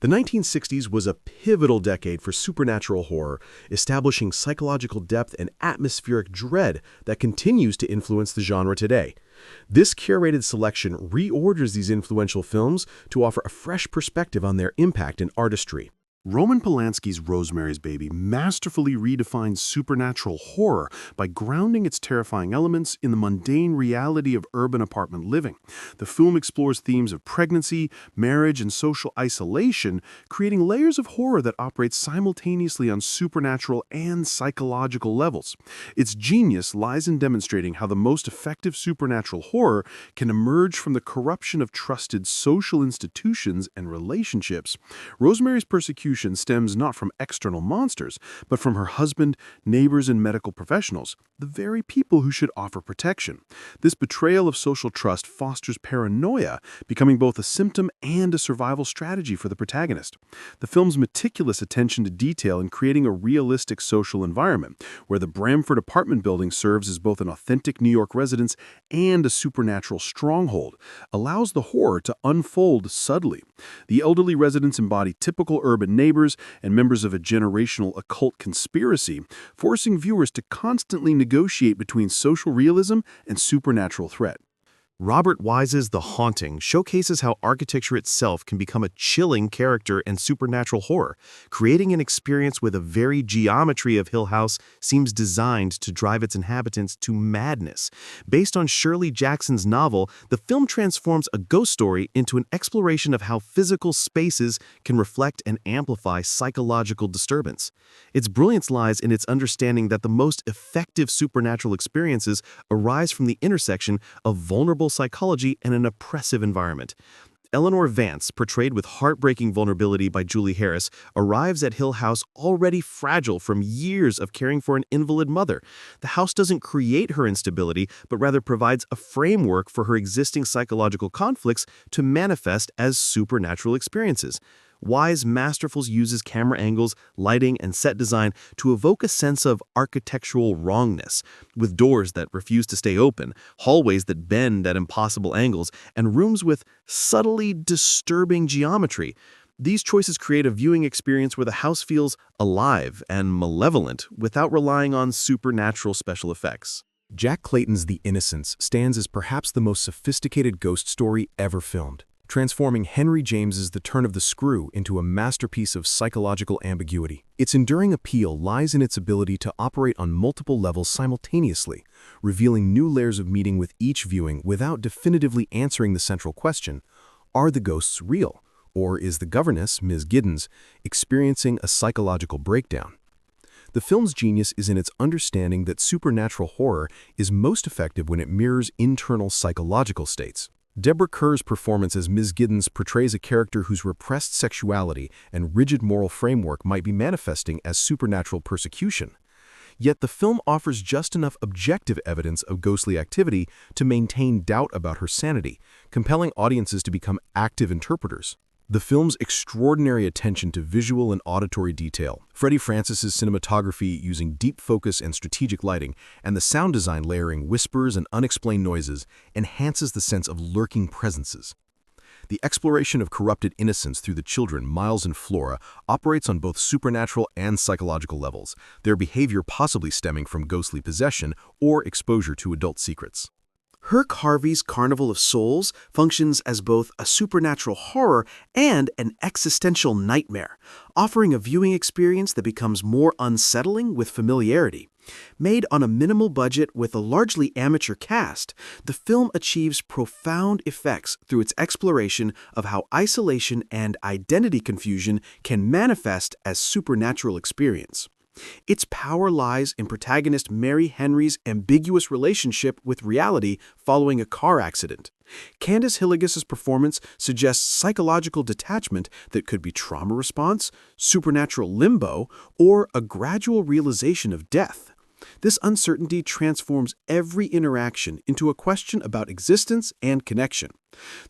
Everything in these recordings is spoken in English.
The 1960s was a pivotal decade for supernatural horror, establishing psychological depth and atmospheric dread that continues to influence the genre today. This curated selection reorders these influential films to offer a fresh perspective on their impact and artistry. Roman Polanski's Rosemary's Baby masterfully redefines supernatural horror by grounding its terrifying elements in the mundane reality of urban apartment living. The film explores themes of pregnancy, marriage, and social isolation, creating layers of horror that operate simultaneously on supernatural and psychological levels. Its genius lies in demonstrating how the most effective supernatural horror can emerge from the corruption of trusted social institutions and relationships. Rosemary's Persecution stems not from external monsters, but from her husband, neighbors, and medical professionals, the very people who should offer protection. This betrayal of social trust fosters paranoia, becoming both a symptom and a survival strategy for the protagonist. The film's meticulous attention to detail in creating a realistic social environment, where the Bramford apartment building serves as both an authentic New York residence and a supernatural stronghold, allows the horror to unfold subtly. The elderly residents embody typical urban neighbors and members of a generational occult conspiracy, forcing viewers to constantly negotiate between social realism and supernatural threat. Robert Wise's The Haunting showcases how architecture itself can become a chilling character in supernatural horror, creating an experience where the very geometry of Hill House seems designed to drive its inhabitants to madness. Based on Shirley Jackson's novel, the film transforms a ghost story into an exploration of how physical spaces can reflect and amplify psychological disturbance. Its brilliance lies in its understanding that the most effective supernatural experiences arise from the intersection of vulnerable psychology and an oppressive environment. Eleanor Vance, portrayed with heartbreaking vulnerability by Julie Harris, arrives at Hill House already fragile from years of caring for an invalid mother. The house doesn't create her instability, but rather provides a framework for her existing psychological conflicts to manifest as supernatural experiences. Wise Masterful uses camera angles, lighting, and set design to evoke a sense of architectural wrongness, with doors that refuse to stay open, hallways that bend at impossible angles, and rooms with subtly disturbing geometry. These choices create a viewing experience where the house feels alive and malevolent without relying on supernatural special effects. Jack Clayton's The Innocents stands as perhaps the most sophisticated ghost story ever filmed, transforming Henry James's The Turn of the Screw into a masterpiece of psychological ambiguity. Its enduring appeal lies in its ability to operate on multiple levels simultaneously, revealing new layers of meaning with each viewing without definitively answering the central question: are the ghosts real, or is the governess, Ms. Giddens, experiencing a psychological breakdown? The film's genius is in its understanding that supernatural horror is most effective when it mirrors internal psychological states. Deborah Kerr's performance as Ms. Giddens portrays a character whose repressed sexuality and rigid moral framework might be manifesting as supernatural persecution. Yet the film offers just enough objective evidence of ghostly activity to maintain doubt about her sanity, compelling audiences to become active interpreters. The film's extraordinary attention to visual and auditory detail, Freddie Francis's cinematography using deep focus and strategic lighting, and the sound design layering whispers and unexplained noises, enhances the sense of lurking presences. The exploration of corrupted innocence through the children, Miles and Flora, operates on both supernatural and psychological levels, their behavior possibly stemming from ghostly possession or exposure to adult secrets. Herc Harvey's Carnival of Souls functions as both a supernatural horror and an existential nightmare, offering a viewing experience that becomes more unsettling with familiarity. Made on a minimal budget with a largely amateur cast, the film achieves profound effects through its exploration of how isolation and identity confusion can manifest as supernatural experience. Its power lies in protagonist Mary Henry's ambiguous relationship with reality following a car accident. Candice Hillegas's performance suggests psychological detachment that could be trauma response, supernatural limbo, or a gradual realization of death. This uncertainty transforms every interaction into a question about existence and connection.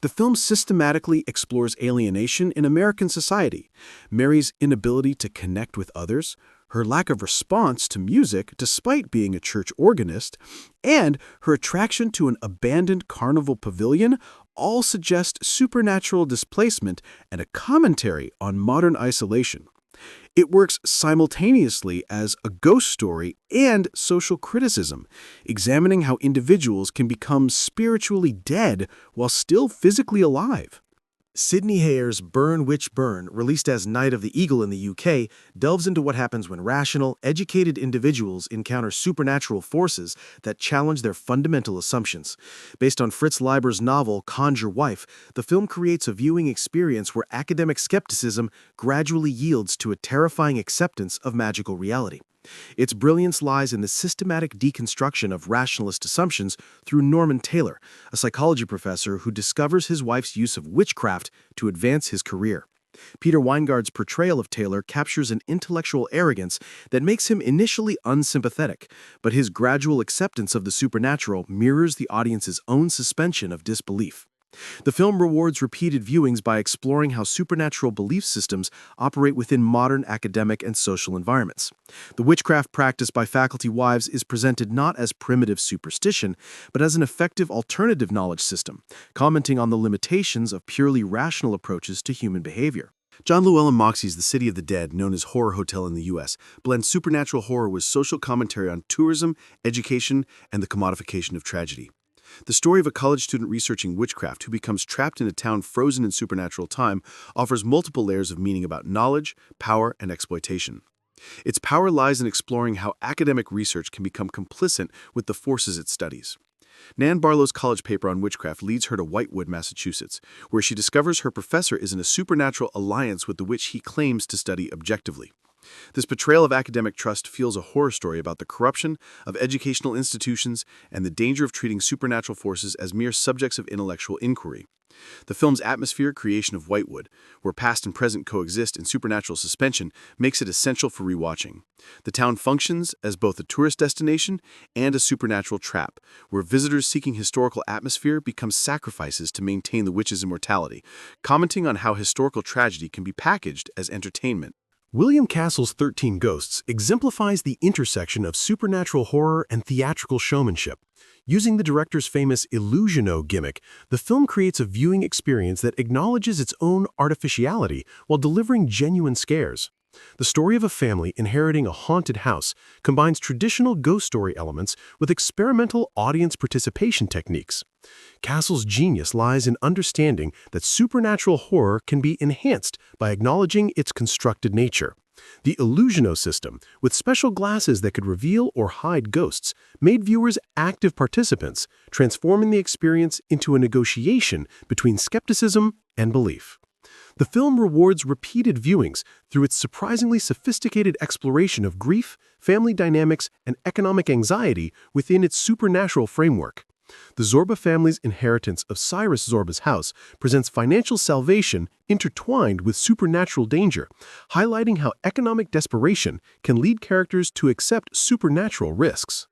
The film systematically explores alienation in American society, Mary's inability to connect with others, her lack of response to music despite being a church organist, and her attraction to an abandoned carnival pavilion, all suggest supernatural displacement and a commentary on modern isolation. It works simultaneously as a ghost story and social criticism, examining how individuals can become spiritually dead while still physically alive. Sidney Hayer's Burn Witch Burn, released as Night of the Eagle in the UK, delves into what happens when rational, educated individuals encounter supernatural forces that challenge their fundamental assumptions. Based on Fritz Leiber's novel Conjure Wife, the film creates a viewing experience where academic skepticism gradually yields to a terrifying acceptance of magical reality. Its brilliance lies in the systematic deconstruction of rationalist assumptions through Norman Taylor, a psychology professor who discovers his wife's use of witchcraft to advance his career. Peter Weingard's portrayal of Taylor captures an intellectual arrogance that makes him initially unsympathetic, but his gradual acceptance of the supernatural mirrors the audience's own suspension of disbelief. The film rewards repeated viewings by exploring how supernatural belief systems operate within modern academic and social environments. The witchcraft practiced by faculty wives is presented not as primitive superstition, but as an effective alternative knowledge system, commenting on the limitations of purely rational approaches to human behavior. John Llewellyn Moxey's The City of the Dead, known as Horror Hotel in the U.S., blends supernatural horror with social commentary on tourism, education, and the commodification of tragedy. The story of a college student researching witchcraft who becomes trapped in a town frozen in supernatural time offers multiple layers of meaning about knowledge, power, and exploitation. Its power lies in exploring how academic research can become complicit with the forces it studies. Nan Barlow's college paper on witchcraft leads her to Whitewood, Massachusetts, where she discovers her professor is in a supernatural alliance with the witch he claims to study objectively. This portrayal of academic trust feels a horror story about the corruption of educational institutions and the danger of treating supernatural forces as mere subjects of intellectual inquiry. The film's atmosphere creation of Whitewood, where past and present coexist in supernatural suspension, makes it essential for rewatching. The town functions as both a tourist destination and a supernatural trap, where visitors seeking historical atmosphere become sacrifices to maintain the witch's immortality, commenting on how historical tragedy can be packaged as entertainment. William Castle's 13 Ghosts exemplifies the intersection of supernatural horror and theatrical showmanship. Using the director's famous Illusiono gimmick, the film creates a viewing experience that acknowledges its own artificiality while delivering genuine scares. The story of a family inheriting a haunted house combines traditional ghost story elements with experimental audience participation techniques. Castle's genius lies in understanding that supernatural horror can be enhanced by acknowledging its constructed nature. The Illusiono system, with special glasses that could reveal or hide ghosts, made viewers active participants, transforming the experience into a negotiation between skepticism and belief. The film rewards repeated viewings through its surprisingly sophisticated exploration of grief, family dynamics, and economic anxiety within its supernatural framework. The Zorba family's inheritance of Cyrus Zorba's house presents financial salvation intertwined with supernatural danger, highlighting how economic desperation can lead characters to accept supernatural risks.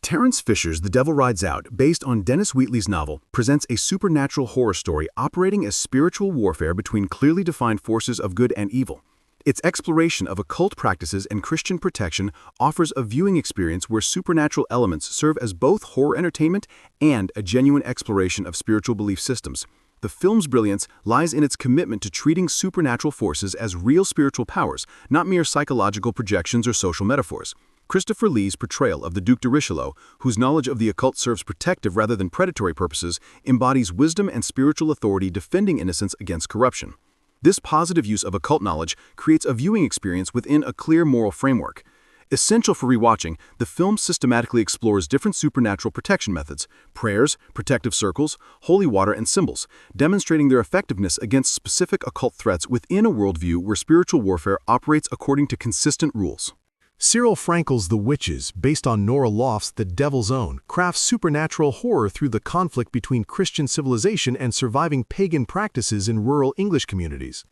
Terence Fisher's The Devil Rides Out, based on Dennis Wheatley's novel, presents a supernatural horror story operating as spiritual warfare between clearly defined forces of good and evil. Its exploration of occult practices and Christian protection offers a viewing experience where supernatural elements serve as both horror entertainment and a genuine exploration of spiritual belief systems. The film's brilliance lies in its commitment to treating supernatural forces as real spiritual powers, not mere psychological projections or social metaphors. Christopher Lee's portrayal of the Duc de Richelieu, whose knowledge of the occult serves protective rather than predatory purposes, embodies wisdom and spiritual authority defending innocence against corruption. This positive use of occult knowledge creates a viewing experience within a clear moral framework. Essential for rewatching, the film systematically explores different supernatural protection methods, prayers, protective circles, holy water, and symbols, demonstrating their effectiveness against specific occult threats within a worldview where spiritual warfare operates according to consistent rules. Cyril Frankel's The Witches, based on Nora Loft's The Devil's Own, crafts supernatural horror through the conflict between Christian civilization and surviving pagan practices in rural English communities.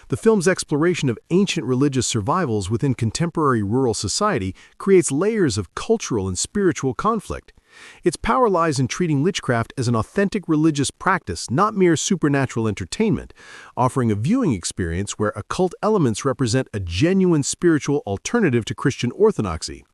The film's exploration of ancient religious survivals within contemporary rural society creates layers of cultural and spiritual conflict. Its power lies in treating witchcraft as an authentic religious practice, not mere supernatural entertainment, offering a viewing experience where occult elements represent a genuine spiritual alternative to Christian orthodoxy.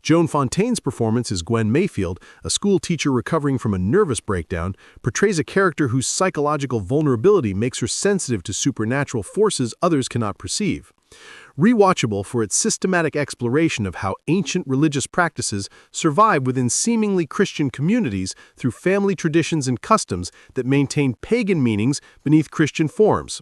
Joan Fontaine's performance as Gwen Mayfield, a school teacher recovering from a nervous breakdown, portrays a character whose psychological vulnerability makes her sensitive to supernatural forces others cannot perceive. Rewatchable for its systematic exploration of how ancient religious practices survive within seemingly Christian communities through family traditions and customs that maintain pagan meanings beneath Christian forms.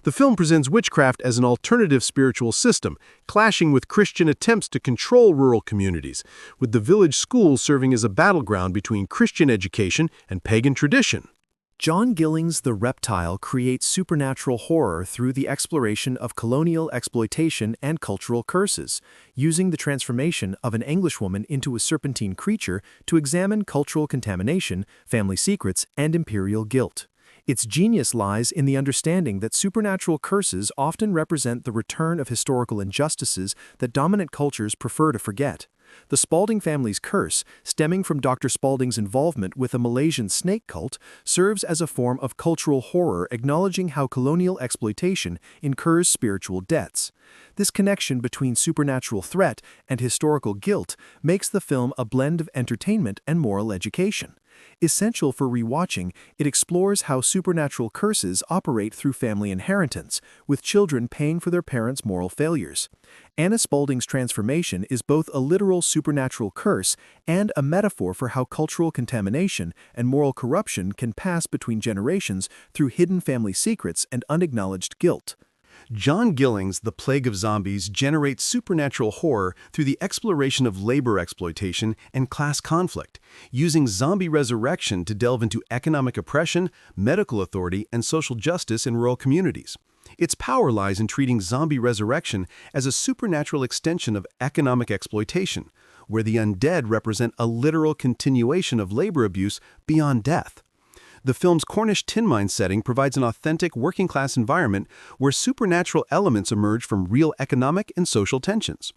The film presents witchcraft as an alternative spiritual system, clashing with Christian attempts to control rural communities, with the village school serving as a battleground between Christian education and pagan tradition. John Gilling's The Reptile creates supernatural horror through the exploration of colonial exploitation and cultural curses, using the transformation of an Englishwoman into a serpentine creature to examine cultural contamination, family secrets, and imperial guilt. Its genius lies in the understanding that supernatural curses often represent the return of historical injustices that dominant cultures prefer to forget. The Spalding family's curse, stemming from Dr. Spalding's involvement with a Malaysian snake cult, serves as a form of cultural horror acknowledging how colonial exploitation incurs spiritual debts. This connection between supernatural threat and historical guilt makes the film a blend of entertainment and moral education. Essential for rewatching, it explores how supernatural curses operate through family inheritance, with children paying for their parents' moral failures. Anna Spalding's transformation is both a literal supernatural curse and a metaphor for how cultural contamination and moral corruption can pass between generations through hidden family secrets and unacknowledged guilt. John Gilling's The Plague of Zombies generates supernatural horror through the exploration of labor exploitation and class conflict, using zombie resurrection to delve into economic oppression, medical authority, and social justice in rural communities. Its power lies in treating zombie resurrection as a supernatural extension of economic exploitation, where the undead represent a literal continuation of labor abuse beyond death. The film's Cornish tin mine setting provides an authentic working-class environment where supernatural elements emerge from real economic and social tensions.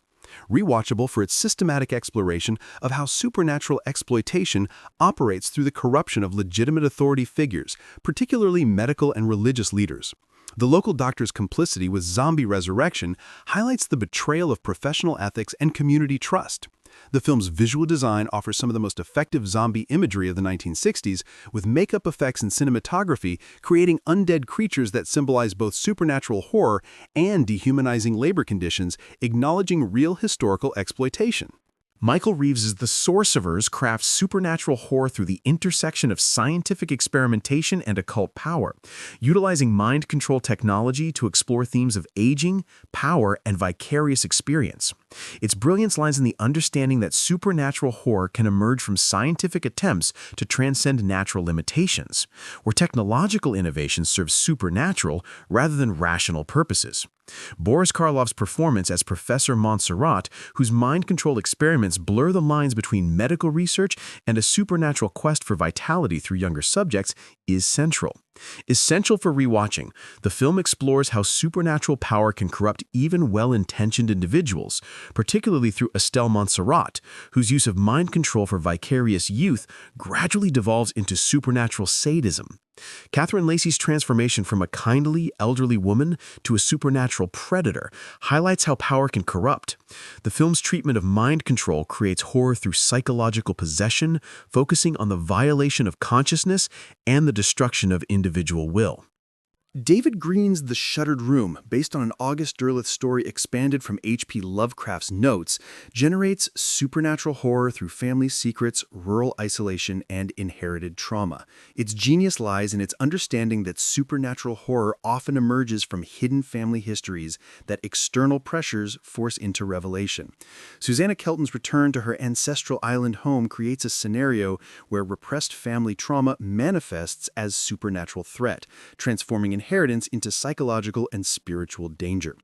Rewatchable for its systematic exploration of how supernatural exploitation operates through the corruption of legitimate authority figures, particularly medical and religious leaders. The local doctor's complicity with zombie resurrection highlights the betrayal of professional ethics and community trust. The film's visual design offers some of the most effective zombie imagery of the 1960s, with makeup effects and cinematography creating undead creatures that symbolize both supernatural horror and dehumanizing labor conditions, acknowledging real historical exploitation. Michael Reeves's The Sorcerers crafts supernatural horror through the intersection of scientific experimentation and occult power, utilizing mind control technology to explore themes of aging, power, and vicarious experience. Its brilliance lies in the understanding that supernatural horror can emerge from scientific attempts to transcend natural limitations, where technological innovation serves supernatural rather than rational purposes. Boris Karloff's performance as Professor Montserrat, whose mind-control experiments blur the lines between medical research and a supernatural quest for vitality through younger subjects, is central. Essential for rewatching, the film explores how supernatural power can corrupt even well-intentioned individuals, particularly through Estelle Montserrat, whose use of mind control for vicarious youth gradually devolves into supernatural sadism. Catherine Lacey's transformation from a kindly, elderly woman to a supernatural predator highlights how power can corrupt. The film's treatment of mind control creates horror through psychological possession, focusing on the violation of consciousness and the destruction of individual will. David Green's The Shuttered Room, based on an August Derleth story expanded from H.P. Lovecraft's notes, generates supernatural horror through family secrets, rural isolation, and inherited trauma. Its genius lies in its understanding that supernatural horror often emerges from hidden family histories that external pressures force into revelation. Susanna Kelton's return to her ancestral island home creates a scenario where repressed family trauma manifests as supernatural threat, transforming inheritance into psychological and spiritual danger.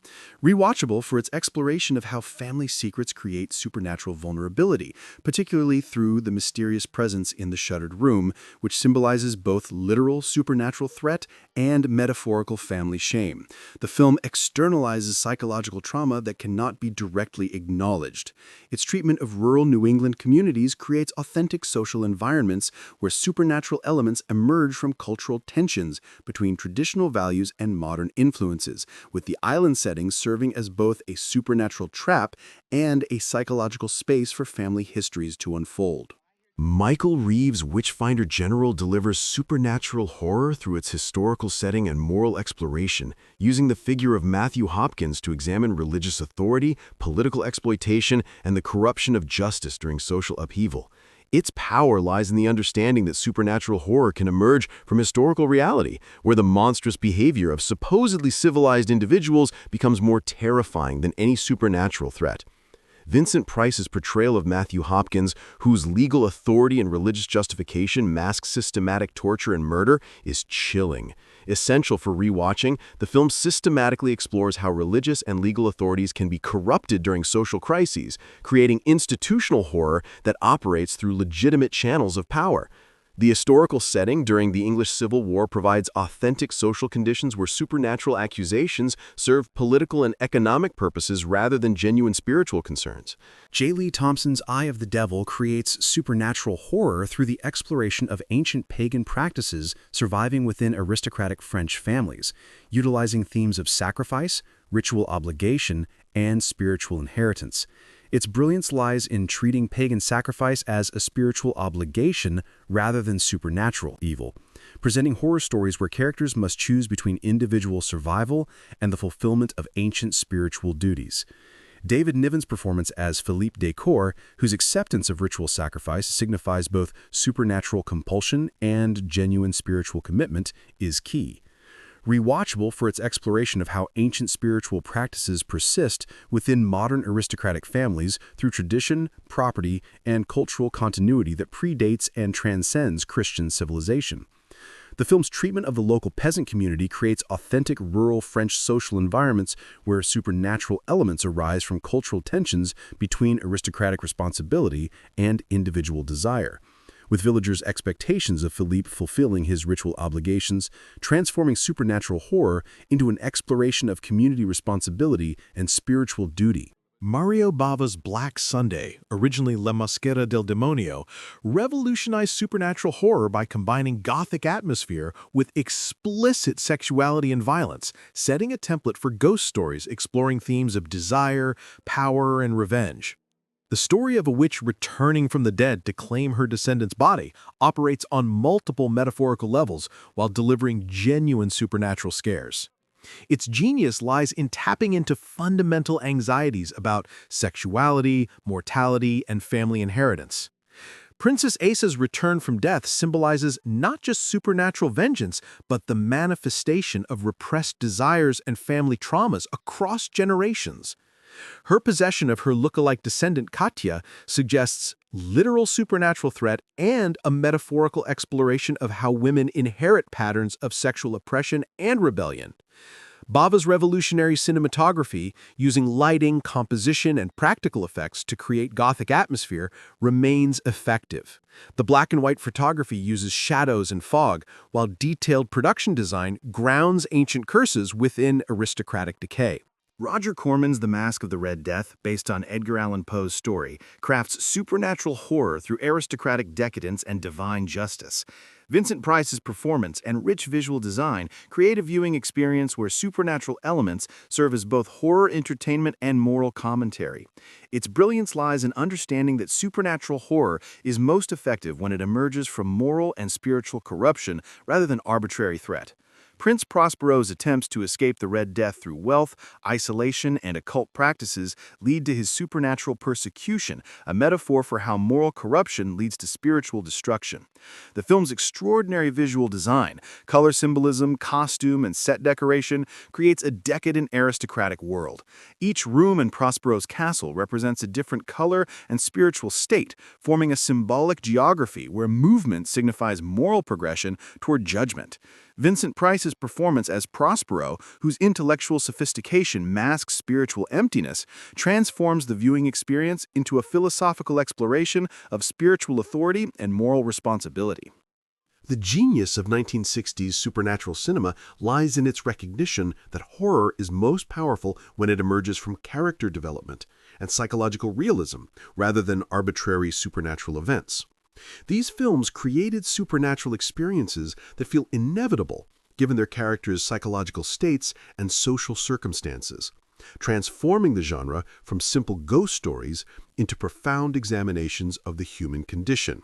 Rewatchable for its exploration of how family secrets create supernatural vulnerability, particularly through the mysterious presence in the shuttered room, which symbolizes both literal supernatural threat and metaphorical family shame. The film externalizes psychological trauma that cannot be directly acknowledged. Its treatment of rural New England communities creates authentic social environments where supernatural elements emerge from cultural tensions between traditional traditional values and modern influences, with the island setting serving as both a supernatural trap and a psychological space for family histories to unfold. Michael Reeves' Witchfinder General delivers supernatural horror through its historical setting and moral exploration, using the figure of Matthew Hopkins to examine religious authority, political exploitation, and the corruption of justice during social upheaval. Its power lies in the understanding that supernatural horror can emerge from historical reality, where the monstrous behavior of supposedly civilized individuals becomes more terrifying than any supernatural threat. Vincent Price's portrayal of Matthew Hopkins, whose legal authority and religious justification mask systematic torture and murder, is chilling. Essential for rewatching, the film systematically explores how religious and legal authorities can be corrupted during social crises, creating institutional horror that operates through legitimate channels of power. The historical setting during the English Civil War provides authentic social conditions where supernatural accusations serve political and economic purposes rather than genuine spiritual concerns. J. Lee Thompson's Eye of the Devil creates supernatural horror through the exploration of ancient pagan practices surviving within aristocratic French families, utilizing themes of sacrifice, ritual obligation, and spiritual inheritance. Its brilliance lies in treating pagan sacrifice as a spiritual obligation rather than supernatural evil, presenting horror stories where characters must choose between individual survival and the fulfillment of ancient spiritual duties. David Niven's performance as Philippe Descours, whose acceptance of ritual sacrifice signifies both supernatural compulsion and genuine spiritual commitment, is key. Rewatchable for its exploration of how ancient spiritual practices persist within modern aristocratic families through tradition, property, and cultural continuity that predates and transcends Christian civilization. The film's treatment of the local peasant community creates authentic rural French social environments where supernatural elements arise from cultural tensions between aristocratic responsibility and individual desire, with villagers' expectations of Philippe fulfilling his ritual obligations, transforming supernatural horror into an exploration of community responsibility and spiritual duty. Mario Bava's Black Sunday, originally La Maschera del Demonio, revolutionized supernatural horror by combining gothic atmosphere with explicit sexuality and violence, setting a template for ghost stories exploring themes of desire, power, and revenge. The story of a witch returning from the dead to claim her descendant's body operates on multiple metaphorical levels while delivering genuine supernatural scares. Its genius lies in tapping into fundamental anxieties about sexuality, mortality, and family inheritance. Princess Asa's return from death symbolizes not just supernatural vengeance, but the manifestation of repressed desires and family traumas across generations. Her possession of her look-alike descendant Katya suggests literal supernatural threat and a metaphorical exploration of how women inherit patterns of sexual oppression and rebellion. Bava's revolutionary cinematography, using lighting, composition, and practical effects to create Gothic atmosphere, remains effective. The black and white photography uses shadows and fog, while detailed production design grounds ancient curses within aristocratic decay. Roger Corman's The Mask of the Red Death, based on Edgar Allan Poe's story, crafts supernatural horror through aristocratic decadence and divine justice. Vincent Price's performance and rich visual design create a viewing experience where supernatural elements serve as both horror entertainment and moral commentary. Its brilliance lies in understanding that supernatural horror is most effective when it emerges from moral and spiritual corruption rather than arbitrary threat. Prince Prospero's attempts to escape the Red Death through wealth, isolation, and occult practices lead to his supernatural persecution, a metaphor for how moral corruption leads to spiritual destruction. The film's extraordinary visual design, color symbolism, costume, and set decoration creates a decadent aristocratic world. Each room in Prospero's castle represents a different color and spiritual state, forming a symbolic geography where movement signifies moral progression toward judgment. Vincent Price's performance as Prospero, whose intellectual sophistication masks spiritual emptiness, transforms the viewing experience into a philosophical exploration of spiritual authority and moral responsibility. The genius of 1960s supernatural cinema lies in its recognition that horror is most powerful when it emerges from character development and psychological realism rather than arbitrary supernatural events. These films created supernatural experiences that feel inevitable, given their characters' psychological states and social circumstances, transforming the genre from simple ghost stories into profound examinations of the human condition.